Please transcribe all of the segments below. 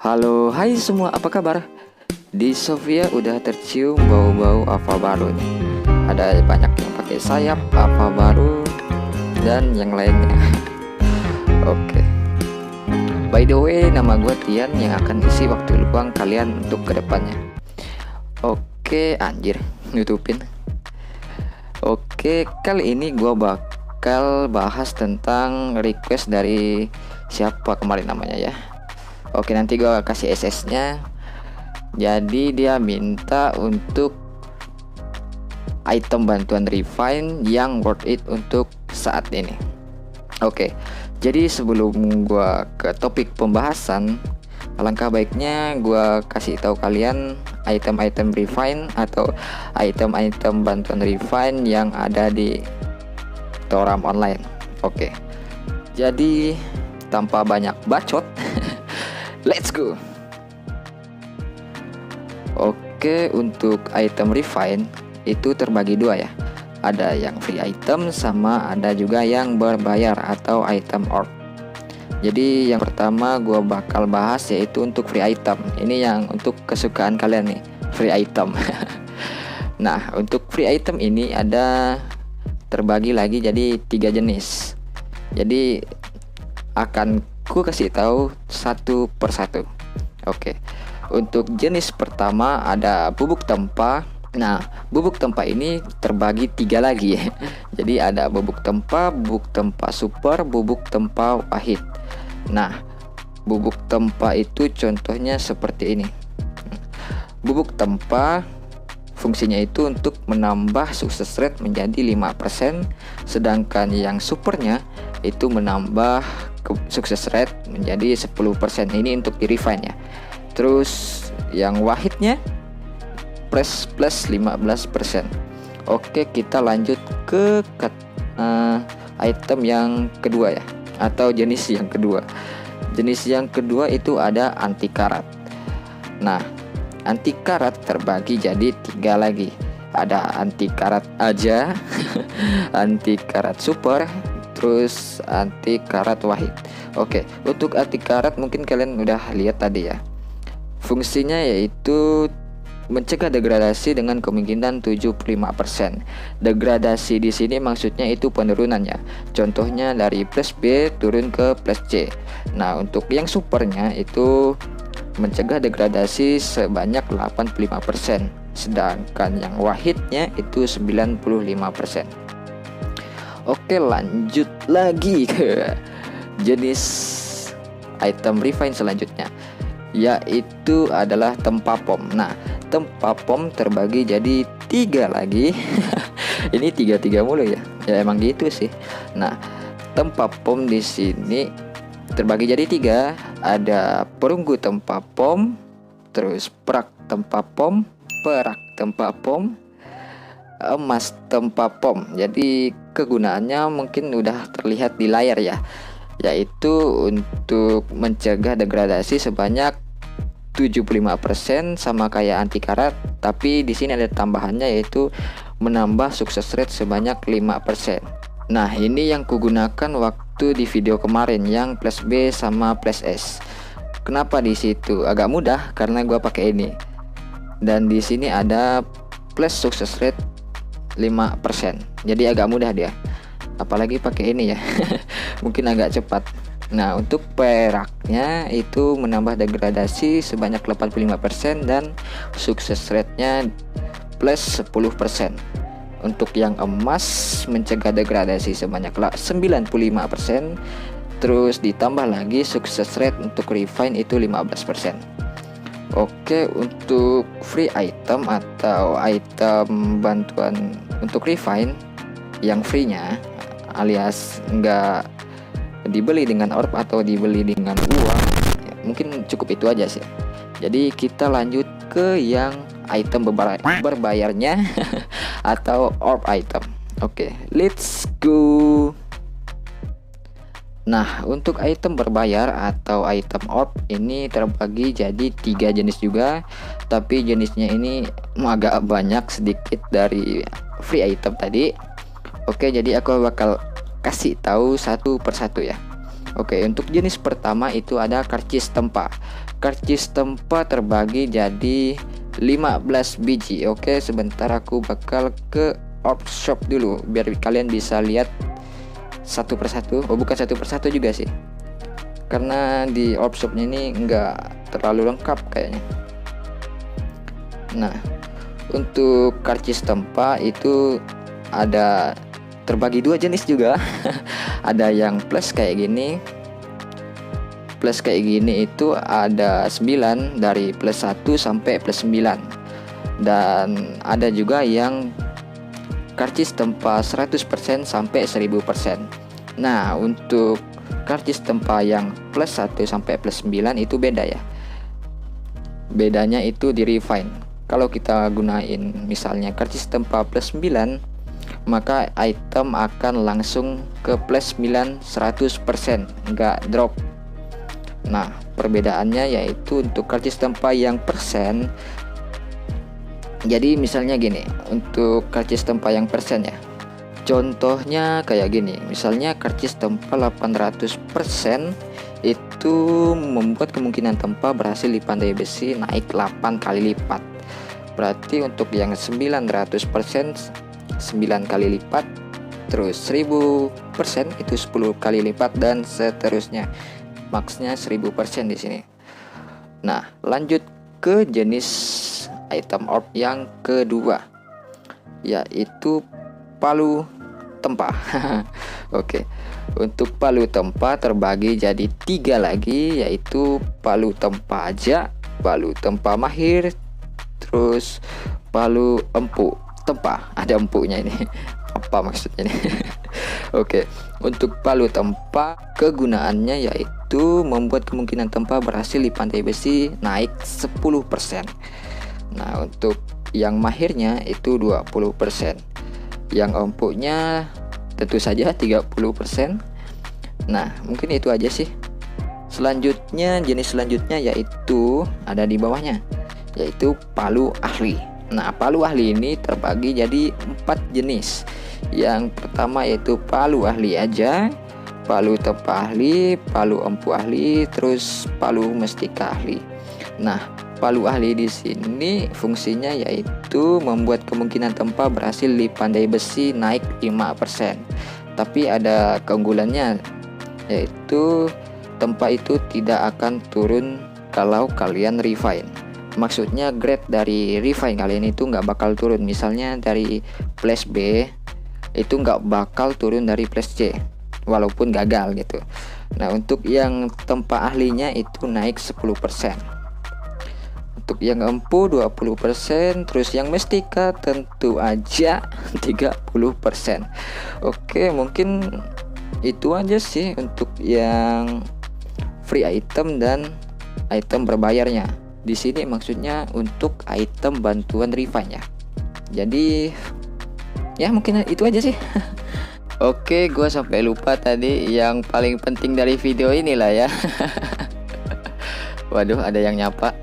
Halo, hai semua, apa kabar? Di Sofia udah tercium bau-bau Ava baru nih. Ada banyak yang pakai sayap, Ava baru, dan yang lainnya. Oke. By the way, nama gue Tian yang akan isi waktu luang kalian untuk kedepannya. Oke, anjir, nutupin. Oke, kali ini gue bakal bahas tentang request dari siapa kemarin namanya ya. Oke, nanti gue kasih SS-nya. Jadi dia minta untuk item bantuan refine yang worth it untuk saat ini. Oke, jadi sebelum gue ke topik pembahasan, alangkah baiknya gue kasih tahu kalian item-item refine atau item-item bantuan refine yang ada di Toram online. Oke, jadi tanpa banyak bacot, let's go. Oke, untuk item refine itu terbagi dua ya. Ada yang free item sama ada juga yang berbayar atau item orb. Jadi yang pertama gue bakal bahas yaitu untuk free item. Ini yang untuk kesukaan kalian nih, free item. Nah, untuk free item ini ada terbagi lagi jadi 3 jenis. Jadi akan ku kasih tahu satu persatu. Oke. Untuk jenis pertama ada bubuk tempa. Nah, bubuk tempa ini terbagi 3 lagi. Jadi ada bubuk tempa super, bubuk tempa wahid. Nah, bubuk tempa itu contohnya seperti ini. Bubuk tempa fungsinya itu untuk menambah sukses rate menjadi 5%, sedangkan yang supernya itu menambah sukses rate menjadi 10%. Ini untuk di refine ya. Terus yang wahidnya plus 15%. Oke, kita lanjut ke item yang kedua ya, atau jenis yang kedua. Jenis yang kedua itu ada anti karat. Nah, anti karat terbagi jadi 3 lagi. Ada anti karat aja, anti karat super, terus anti karat wahid. Oke, untuk anti karat mungkin kalian udah lihat tadi ya. Fungsinya yaitu mencegah degradasi dengan kemungkinan 75%. Degradasi di sini maksudnya itu penurunannya. Contohnya dari plus B turun ke plus C. Nah, untuk yang supernya itu mencegah degradasi sebanyak 85%, sedangkan yang wahidnya itu 95%. Oke, lanjut lagi ke jenis item refine selanjutnya, yaitu adalah tempa pom. Nah, tempa pom terbagi jadi 3 lagi. Ini 3 mulu ya. Ya emang gitu sih. Nah, tempa pom di sini terbagi jadi 3. Ada perunggu tempa pom, terus perak tempa pom, perak tempa pom, emas tempa pom. Jadi kegunaannya mungkin udah terlihat di layar ya, yaitu untuk mencegah degradasi sebanyak 75% sama kayak anti karat, tapi di sini ada tambahannya yaitu menambah sukses rate sebanyak 5%. Nah, ini yang kugunakan waktu di video kemarin yang plus B sama plus S. Kenapa di situ agak mudah? Karena gua pakai ini. Dan di sini ada plus sukses rate 5%. Jadi agak mudah dia. Apalagi pakai ini ya. Mungkin agak cepat. Nah, untuk peraknya itu menambah degradasi sebanyak 85% dan sukses rate-nya plus 10%. Untuk yang emas mencegah degradasi sebanyak 95%. Terus ditambah lagi sukses rate untuk refine itu 15%. Oke, untuk free item atau item bantuan untuk refine yang free-nya alias enggak dibeli dengan orb atau dibeli dengan uang ya, mungkin cukup itu aja sih. Jadi kita lanjut ke yang item berbayarnya atau orb item. Oke, let's go. Nah, untuk item berbayar atau item orb ini terbagi jadi 3 jenis juga, tapi jenisnya ini agak banyak sedikit dari free item tadi. Oke, jadi aku bakal kasih tahu satu persatu ya. Oke, untuk jenis pertama itu ada karcis tempa. karcis tempa terbagi jadi 15 biji. Oke, sebentar aku bakal ke orb shop dulu biar kalian bisa lihat satu persatu. Oh, bukan satu persatu juga sih, karena di orb shopnya ini enggak terlalu lengkap kayaknya. Nah, untuk karcis tempa itu ada terbagi dua jenis juga. Ada yang plus kayak gini. Plus kayak gini itu ada 9, dari plus 1 sampai plus 9. Dan ada juga yang karcis tempa 100% sampai 1000%. Nah, untuk karcis tempa yang plus 1 sampai plus 9 itu beda ya. Bedanya itu di refine. Kalau kita gunain misalnya karcis tempa plus 9, maka item akan langsung ke plus 9 100%, nggak drop. Nah, perbedaannya yaitu untuk karcis tempa yang persen. Jadi misalnya gini, untuk karcis tempa yang persen ya. Contohnya kayak gini, misalnya karcis tempa 800% itu membuat kemungkinan tempa berhasil dipandai besi naik 8 kali lipat. Berarti untuk yang 900% 9 kali lipat, terus 1000% itu 10 kali lipat, dan seterusnya. Maksnya 1000% di sini. Nah, lanjut ke jenis item orb yang kedua, yaitu palu tempa. Oke, untuk palu tempa terbagi jadi 3 lagi, yaitu palu tempa aja, palu tempa mahir, terus palu empuk tempa. Ada empuknya ini. Apa maksudnya nih? Oke, untuk palu tempa kegunaannya yaitu membuat kemungkinan tempa berhasil dipandai besi naik 10%. Nah, untuk yang mahirnya itu 20%. Yang empuknya tentu saja 30%. Nah, mungkin itu aja sih. Selanjutnya, jenis selanjutnya yaitu ada di bawahnya, yaitu palu ahli. Nah, palu ahli ini terbagi jadi 4 jenis. Yang pertama yaitu palu ahli aja, palu tempa ahli, palu empuk ahli, terus palu mestika ahli. Nah, palu ahli di sini fungsinya yaitu membuat kemungkinan tempa berhasil dipandai besi naik 5%. Tapi ada keunggulannya, yaitu tempa itu tidak akan turun kalau kalian refine. Maksudnya grade dari refine kalian itu nggak bakal turun. Misalnya dari plus B itu nggak bakal turun dari plus C walaupun gagal gitu. Nah, untuk yang tempa ahlinya itu naik 10%. Untuk yang empu 20%, terus yang mestika tentu aja 30%. Oke, mungkin itu aja sih untuk yang free item dan item berbayarnya. Di sini maksudnya untuk item bantuan refine ya. Jadi ya mungkin itu aja sih. Oke, gua sampai lupa tadi yang paling penting dari video inilah ya. Waduh, ada yang nyapa.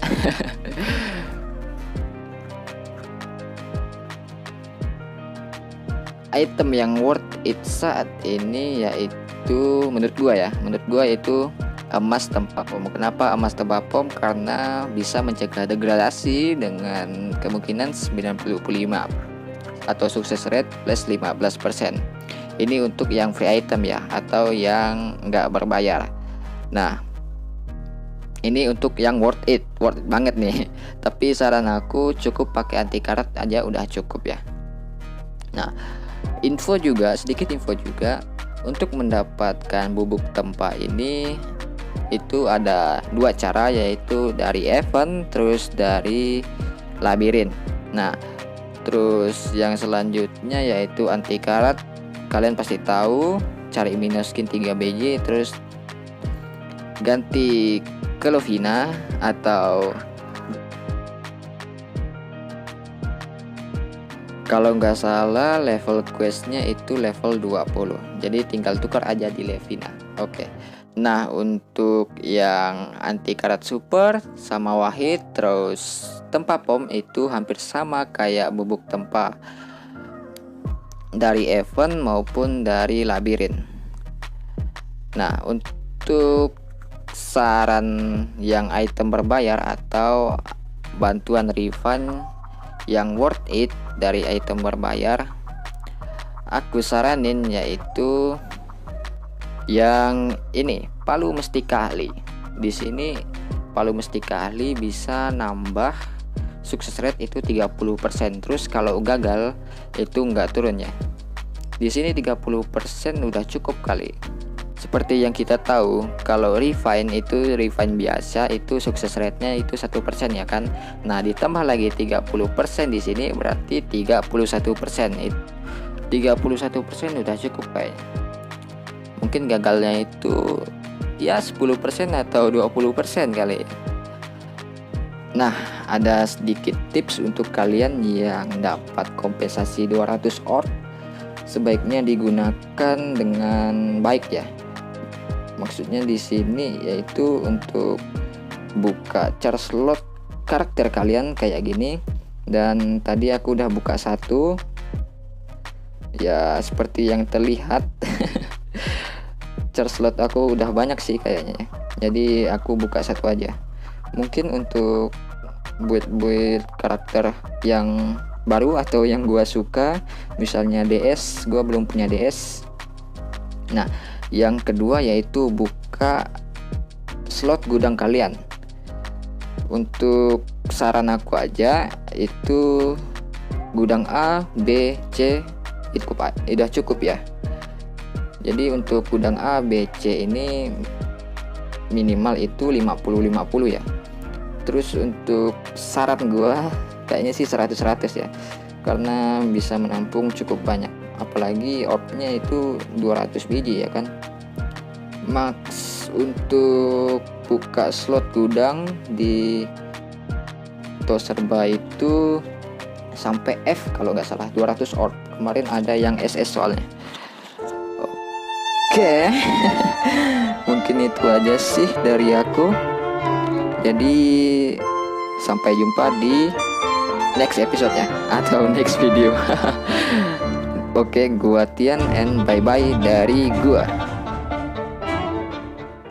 Item yang worth it saat ini yaitu menurut gua yaitu emas tempa pom. Kenapa emas tempa pom? Karena bisa mencegah degradasi dengan kemungkinan 95 atau sukses rate plus 15%. Ini untuk yang free item ya, atau yang nggak berbayar. Nah, ini untuk yang worth it banget nih. Tapi saran aku cukup pakai anti karat aja udah cukup ya. Nah, sedikit info juga untuk mendapatkan bubuk tempa ini. Itu ada 2 cara, yaitu dari event terus dari labirin. Nah, terus yang selanjutnya yaitu anti karat. Kalian pasti tahu, cari minoskin 3 biji, terus ganti ke Lovina, atau kalau nggak salah level questnya itu level 20. Jadi tinggal tukar aja di Lovina. Oke. Nah, untuk yang anti karat super sama wahid terus tempa pom itu hampir sama kayak bubuk tempa dari event maupun dari labirin. Nah, untuk saran yang item berbayar atau bantuan refund yang worth it dari item berbayar, aku saranin yaitu yang ini, palu mestika ahli. Di sini palu mestika ahli bisa nambah sukses rate itu 30%. Terus kalau gagal itu nggak turun ya. Di sini 30% udah cukup kali. Seperti yang kita tahu, kalau refine itu refine biasa itu sukses rate-nya itu 1% ya kan. Nah, ditambah lagi 30% di sini berarti 31%. 31% udah cukup kayak. Mungkin gagalnya itu ya 10% atau 20% kali. Nah, ada sedikit tips untuk kalian yang dapat kompensasi 200 orb. Sebaiknya digunakan dengan baik ya. Maksudnya di sini yaitu untuk buka char slot karakter kalian kayak gini. Dan tadi aku udah buka satu. Ya seperti yang terlihat char slot aku udah banyak sih kayaknya. Jadi aku buka satu aja. Mungkin untuk build karakter yang baru atau yang gua suka, misalnya DS, gua belum punya DS. Nah, yang kedua yaitu buka slot gudang kalian. Untuk saran aku aja itu gudang A, B, C itu udah cukup ya. Jadi untuk gudang A, B, C ini minimal itu 50-50 ya. Terus untuk saran gua kayaknya sih 100-100 ya. Karena bisa menampung cukup banyak. Apalagi orbnya itu 200 biji ya kan. Max untuk buka slot gudang di Toserba itu sampai F kalau nggak salah 200 orb. Kemarin ada yang SS soalnya. Oke. Mungkin itu aja sih dari aku. Jadi sampai jumpa di next episode ya, atau next video. Oke, gua Tian and bye bye dari gua.